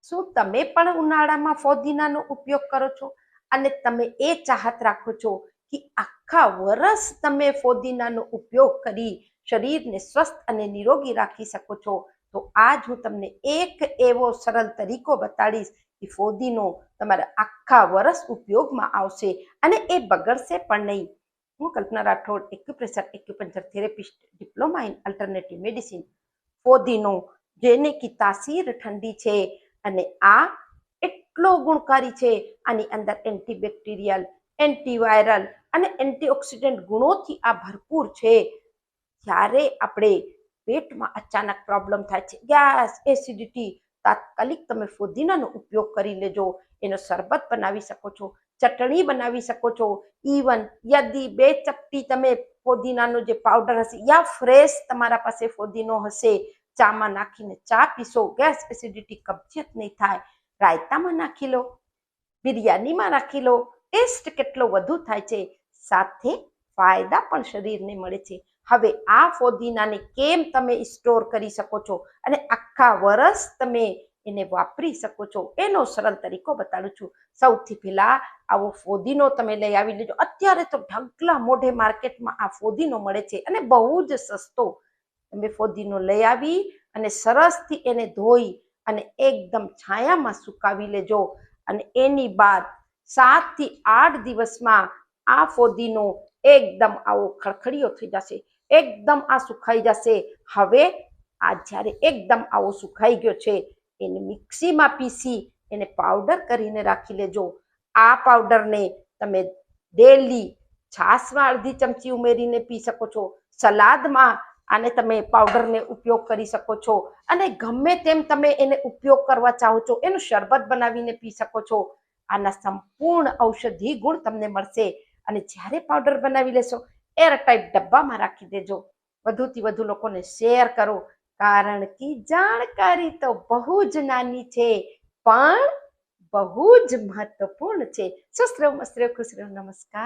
શું તમે પણ ઉનાળામાં ફોદીનાનો ઉપયોગ કરો છો અને તમે એ ચાહત રાખો છો કે આખા વર્ષ તમે ફોદીનાનો ઉપયોગ કરી શરીરને સ્વસ્થ અને નિરોગી રાખી શકો છો? તો આજ હું તમને એક એવો સરળ તરીકો બતાડીશ કે ફોદીનો તમારા આખા વર્ષ ઉપયોગમાં આવશે અને એ બગડશે પણ નહીં. હું Kalpana Rathod, acupressure therapist, diploma in alternative medicine. ફોદીનો, જેને કી તાસીર ઠંડી છે અને આ એટલો ગુણકારી છે. આની અંદર એન્ટીબેક્ટેરિયલ, એન્ટીવાયરલ અને એન્ટીઓક્સિડન્ટ ગુણોથી આ ભરપૂર છે. જ્યારે આપણે પેટમાં અચાનક પ્રોબ્લેમ થાય છે, ગેસ, એસિડિટી, તાત્કાલિક તમે ફોદીનાનો ઉપયોગ કરી લેજો. એનો શરબત બનાવી શકો છો, ચટણી બનાવી શકો છો. ઇવન યદિ 2 ચપટી તમે ફોદીનાનો જે પાવડર હશે યા ફ્રેશ તમારા પાસે ફોદીનો હશે, ચામાં નાખીને ચા પીશો, ગેસ, એસિડિટી, કબજિયાત નહીં થાય. રાયતામાં નાખી લો, બિરયાનીમાં નાખી લો, ટેસ્ટ કેટલો વધુ થાય છે. સાથે ફાયદા પણ શરીરને મળે છે. હવે આ ફોદીનાને કેમ તમે સ્ટોર કરી શકો છો અને આખા વર્ષ તમે એને વાપરી શકો છો, એનો સરળ તરીકો બતાડું છું. સૌથી પહેલા આવો ફોદીનો તમે લઈ આવી લેજો. અત્યારે તો ઢગલા મોઢે માર્કેટમાં આ ફોદીનો મળે છે અને બહુ જ સસ્તો. તમે ફોદીનો લઈ આવી અને સરસથી એને ધોઈ અને એકદમ છાયામાં સુકાવી લેજો. અને એની બાદ 7 થી 8 દિવસમાં આ ફોદીનો એકદમ આવો ખડખડીયો થઈ જશે, એકદમ આ સુખાઈ જશે. હવે આ જ્યારે એકદમ આવો સુખાઈ ગયો છે, એને મિક્સીમાં પીસી એને પાવડર કરીને રાખી લેજો. આ પાવડરને તમે ડેલી છાશમાં અડધી ચમચી ઉમેરીને પી શકો છો. સલાદમાં આને તમે પાવડરને ઉપયોગ કરી શકો છો અને ગમે તેમ તમે એને ઉપયોગ કરવા ચાહો છો, એનું શરબત બનાવીને પી શકો છો. આના સંપૂર્ણ ઔષધિ ગુણ તમને મળશે. અને જ્યારે પાવડર બનાવી લેશો, એરટાઈટ ડબ્બામાં રાખી દેજો. વધુથી વધુ લોકોને શેર કરો, કારણ કે જાણકારી તો બહુ જ નાની છે પણ બહુ જ મહત્વપૂર્ણ છે. સ્વસ્થ રહો, મસ્ત રહો, ખુશ રહો. નમસ્કાર.